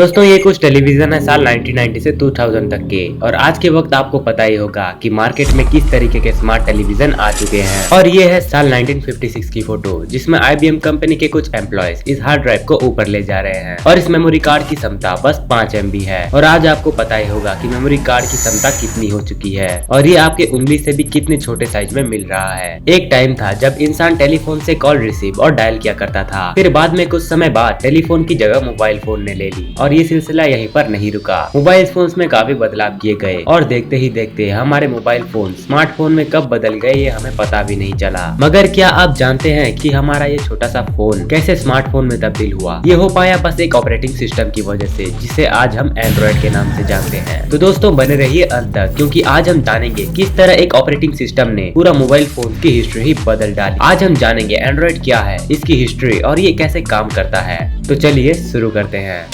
दोस्तों ये कुछ टेलीविजन है साल 1990 से 2000 तक के, और आज के वक्त आपको पता ही होगा कि मार्केट में किस तरीके के स्मार्ट टेलीविजन आ चुके हैं। और ये है साल 1956 की फोटो, जिसमें IBM कंपनी के कुछ एम्प्लॉयज इस हार्ड ड्राइव को ऊपर ले जा रहे हैं और इस मेमोरी कार्ड की क्षमता बस 5 MB है। और आज आपको पता ही होगा कि मेमोरी कार्ड की क्षमता कितनी हो चुकी है और ये आपके उंगली से भी कितने छोटे साइज में मिल रहा है। एक टाइम था जब इंसान टेलीफोन से कॉल रिसीव और डायल किया करता था, फिर बाद में कुछ समय बाद टेलीफोन की जगह मोबाइल फोन ने ले ली और ये सिलसिला यहीं पर नहीं रुका। मोबाइल फोन्स में काफी बदलाव किए गए और देखते ही देखते हमारे मोबाइल फोन स्मार्टफोन में कब बदल गए ये हमें पता भी नहीं चला। मगर क्या आप जानते हैं कि हमारा ये छोटा सा फोन कैसे स्मार्टफोन में तब्दील हुआ? ये हो पाया बस एक ऑपरेटिंग सिस्टम की वजह से, जिसे आज हम एंड्रॉइड के नाम से जानते हैं। तो दोस्तों बने रहिए अंत तक, क्योंकि आज हम जानेंगे किस तरह एक ऑपरेटिंग सिस्टम ने पूरा मोबाइल फोन की हिस्ट्री ही बदल डाली। आज हम जानेंगे एंड्रॉइड क्या है, इसकी हिस्ट्री और ये कैसे काम करता है। तो चलिए शुरू करते हैं।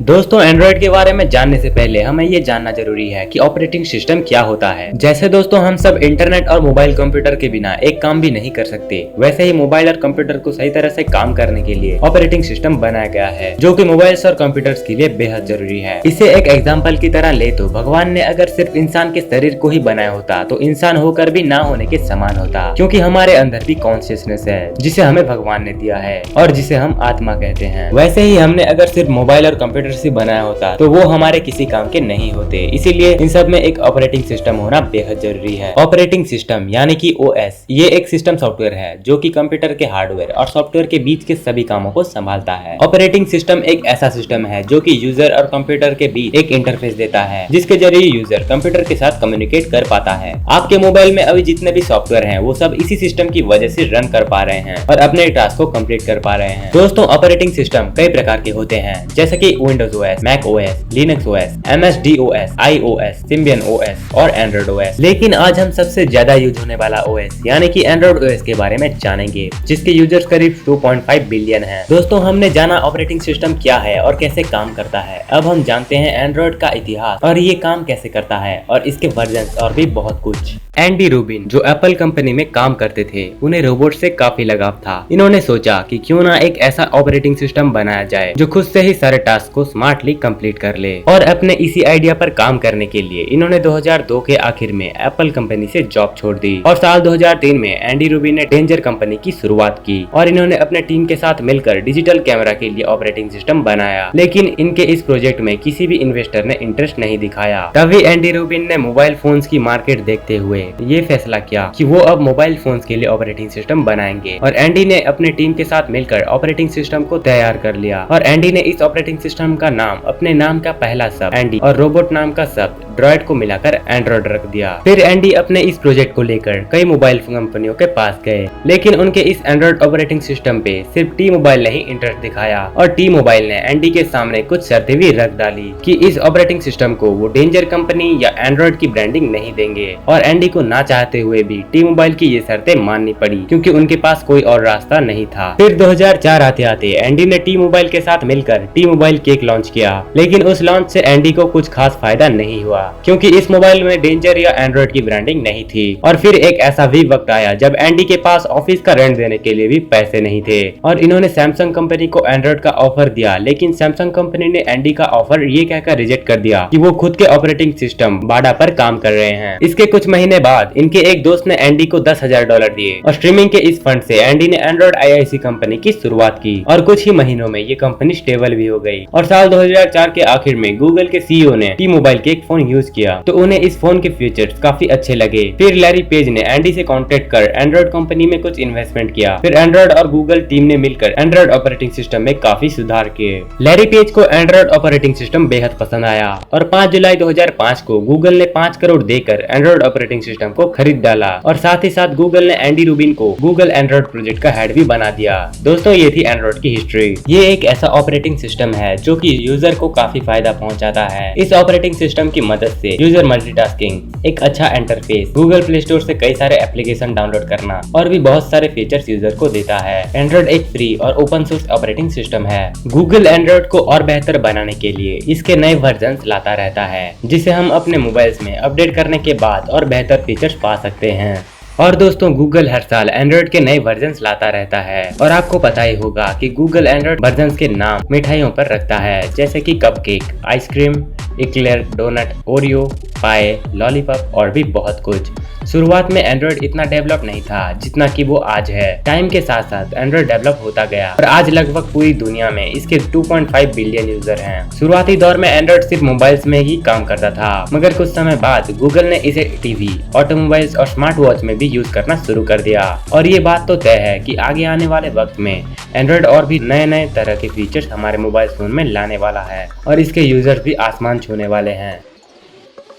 दोस्तों एंड्रॉइड के बारे में जानने से पहले हमें ये जानना जरूरी है कि ऑपरेटिंग सिस्टम क्या होता है। जैसे दोस्तों हम सब इंटरनेट और मोबाइल कंप्यूटर के बिना एक काम भी नहीं कर सकते, वैसे ही मोबाइल और कंप्यूटर को सही तरह से काम करने के लिए ऑपरेटिंग सिस्टम बनाया गया है, जो कि मोबाइल्स और कंप्यूटर्स के लिए बेहद जरूरी है। इसे एक एग्जाम्पल की तरह ले तो भगवान ने अगर सिर्फ इंसान के शरीर को ही बनाया होता तो इंसान होकर भी ना होने के समान होता, क्योंकि हमारे अंदर भी कॉन्शियसनेस है जिसे हमें भगवान ने दिया है और जिसे हम आत्मा कहते हैं। वैसे ही हमने अगर सिर्फ मोबाइल और कंप्यूटर से बनाया होता तो वो हमारे किसी काम के नहीं होते। इसीलिए इन सब में एक ऑपरेटिंग सिस्टम होना बेहद जरूरी है। ऑपरेटिंग सिस्टम यानी कि OS ये एक सिस्टम सॉफ्टवेयर है जो कि कंप्यूटर के हार्डवेयर और सॉफ्टवेयर के बीच के सभी कामों को संभालता है। ऑपरेटिंग सिस्टम एक ऐसा सिस्टम है जो कि यूजर और कंप्यूटर के बीच एक इंटरफेस देता है, जिसके जरिए यूजर कंप्यूटर के साथ कम्युनिकेट कर पाता है। आपके मोबाइल में अभी जितने भी सॉफ्टवेयर हैं वो सब इसी सिस्टम की वजह से रन कर पा रहे हैं और अपने टास्क को कंप्लीट कर पा रहे हैं। दोस्तों ऑपरेटिंग सिस्टम कई प्रकार के होते हैं, जैसे कि Windows OS, Mac OS, Linux OS, MS-DOS, iOS, Symbian OS और Android OS। लेकिन आज हम सबसे ज्यादा यूज होने वाला OS यानी कि Android OS के बारे में जानेंगे, जिसके यूजर्स करीब 2.5 बिलियन हैं। दोस्तों हमने जाना ऑपरेटिंग सिस्टम क्या है और कैसे काम करता है। अब हम जानते हैं Android का इतिहास और ये काम कैसे करता है और इसके वर्जन्स और भी बहुत कुछ। एंडी रूबिन जो एप्पल कंपनी में काम करते थे, उन्हें रोबोट से काफी लगाव था। इन्होंने सोचा कि क्यों ना एक ऐसा ऑपरेटिंग सिस्टम बनाया जाए जो खुद से ही सारे टास्क को स्मार्टली कंप्लीट कर ले। और अपने इसी आइडिया पर काम करने के लिए इन्होंने 2002 के आखिर में एप्पल कंपनी से जॉब छोड़ दी और साल 2003 में एंडी रूबिन ने डेंजर कंपनी की शुरुआत की और इन्होंने अपने टीम के साथ मिलकर डिजिटल कैमरा के लिए ऑपरेटिंग सिस्टम बनाया। लेकिन इनके इस प्रोजेक्ट में किसी भी इन्वेस्टर ने इंटरेस्ट नहीं दिखाया। तभी एंडी रूबिन ने मोबाइल फोन्स की मार्केट देखते हुए ये फैसला किया कि वो अब मोबाइल फोन्स के लिए ऑपरेटिंग सिस्टम बनाएंगे और एंडी ने अपने टीम के साथ मिलकर ऑपरेटिंग सिस्टम को तैयार कर लिया। और एंडी ने इस ऑपरेटिंग सिस्टम का नाम अपने नाम का पहला शब्द एंडी और रोबोट नाम का शब्द ड्रॉइड को मिलाकर एंड्रॉइड रख दिया। फिर एंडी अपने इस प्रोजेक्ट को लेकर कई मोबाइल कंपनियों के पास गए, लेकिन उनके इस एंड्रॉइड ऑपरेटिंग सिस्टम पे सिर्फ टी मोबाइल ने ही इंटरेस्ट दिखाया और टी मोबाइल ने एंडी के सामने कुछ शर्तें भी रख डाली कि इस ऑपरेटिंग सिस्टम को वो डेंजर कंपनी या एंड्रॉइड की ब्रांडिंग नहीं देंगे। और एंडी को ना चाहते हुए भी टी मोबाइल की ये शर्तें माननी पड़ी, क्योंकि उनके पास कोई और रास्ता नहीं था। फिर 2004 आते आते एंडी ने टी मोबाइल के साथ मिलकर टी मोबाइल केक लॉन्च किया, लेकिन उस लॉन्च से एंडी को कुछ खास फायदा नहीं हुआ, क्योंकि इस मोबाइल में डेंजर या एंड्रॉइड की ब्रांडिंग नहीं थी। और फिर एक ऐसा भी वक्त आया जब एंडी के पास ऑफिस का रेंट देने के लिए भी पैसे नहीं थे और इन्होंने सैमसंग कंपनी को एंड्रॉइड का ऑफर दिया, लेकिन सैमसंग कंपनी ने एंडी का ऑफर ये कहकर रिजेक्ट कर दिया कि वो खुद के ऑपरेटिंग सिस्टम बाडा पर काम कर रहे हैं। इसके कुछ महीने बाद इनके एक दोस्त ने एंडी को $10,000 दिए और स्ट्रीमिंग के इस फंड से एंडी ने एंड्रॉइड IIC कंपनी की शुरुआत की और कुछ ही महीनों में ये कंपनी स्टेबल भी हो गई। और साल 2004 के आखिर में गूगल के CEO ने टी मोबाइल के एक फोन यूज किया तो उन्हें इस फोन के फीचर्स काफी अच्छे लगे। फिर लैरी पेज ने एंडी से कांटेक्ट कर एंड्रॉइड कंपनी में कुछ इन्वेस्टमेंट किया। फिर एंड्रॉइड और गूगल टीम ने मिलकर एंड्रॉइड ऑपरेटिंग सिस्टम में काफी सुधार किए। लैरी पेज को एंड्रॉइड ऑपरेटिंग सिस्टम बेहद पसंद आया और 5 जुलाई 2005 को गूगल ने 5 करोड़ देकर एंड्रॉइड ऑपरेटिंग सिस्टम को खरीद डाला और साथ ही साथ गूगल ने एंडी रूबिन को गूगल एंड्रॉइड प्रोजेक्ट का हेड भी बना दिया। दोस्तों ये थी एंड्रॉइड की हिस्ट्री। ये एक ऐसा ऑपरेटिंग सिस्टम है जो कि यूजर को काफी फायदा पहुंचाता है। इस ऑपरेटिंग सिस्टम की मदद से यूजर मल्टीटास्किंग, एक अच्छा इंटरफेस, गूगल प्ले स्टोर से कई सारे एप्लीकेशन डाउनलोड करना और भी बहुत सारे फीचर्स यूजर को देता है। एंड्रॉइड एक फ्री और ओपन सोर्स ऑपरेटिंग सिस्टम है। गूगल एंड्रॉइड को और बेहतर बनाने के लिए इसके नए वर्जन्स लाता रहता है, जिसे हम अपने मोबाइल्स में अपडेट करने के बाद और बेहतर फीचर्स पा सकते हैं। और दोस्तों गूगल हर साल एंड्रॉइड के नए वर्जन्स लाता रहता है और आपको पता ही होगा कि गूगल एंड्रॉइड वर्जन्स के नाम मिठाइयों पर रखता है, जैसे कि cupcake, ice cream, eclair, donut, Oreo, pie, lollipop और भी बहुत कुछ। शुरुआत में एंड्रॉइड इतना डेवलप नहीं था जितना कि वो आज है। टाइम के साथ साथ एंड्रॉइड डेवलप होता गया और आज लगभग पूरी दुनिया में इसके 2.5 बिलियन यूजर हैं। शुरुआती दौर में एंड्रॉइड सिर्फ मोबाइल्स में ही काम करता था, मगर कुछ समय बाद गूगल ने इसे टीवी, ऑटोमोबाइल्स और स्मार्ट वॉच में भी यूज करना शुरू कर दिया। और ये बात तो तय है कि आगे आने वाले वक्त में एंड्रॉइड और भी नए नए तरह के फीचर्स हमारे मोबाइल फोन में लाने वाला है और इसके यूजर्स भी आसमान छूने वाले हैं।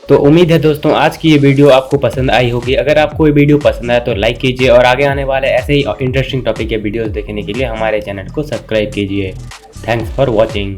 तो उम्मीद है दोस्तों आज की ये वीडियो आपको पसंद आई होगी। अगर आपको ये वीडियो पसंद आया तो लाइक कीजिए और आगे आने वाले ऐसे ही इंटरेस्टिंग टॉपिक के वीडियोस देखने के लिए हमारे चैनल को सब्सक्राइब कीजिए। Thanks for watching.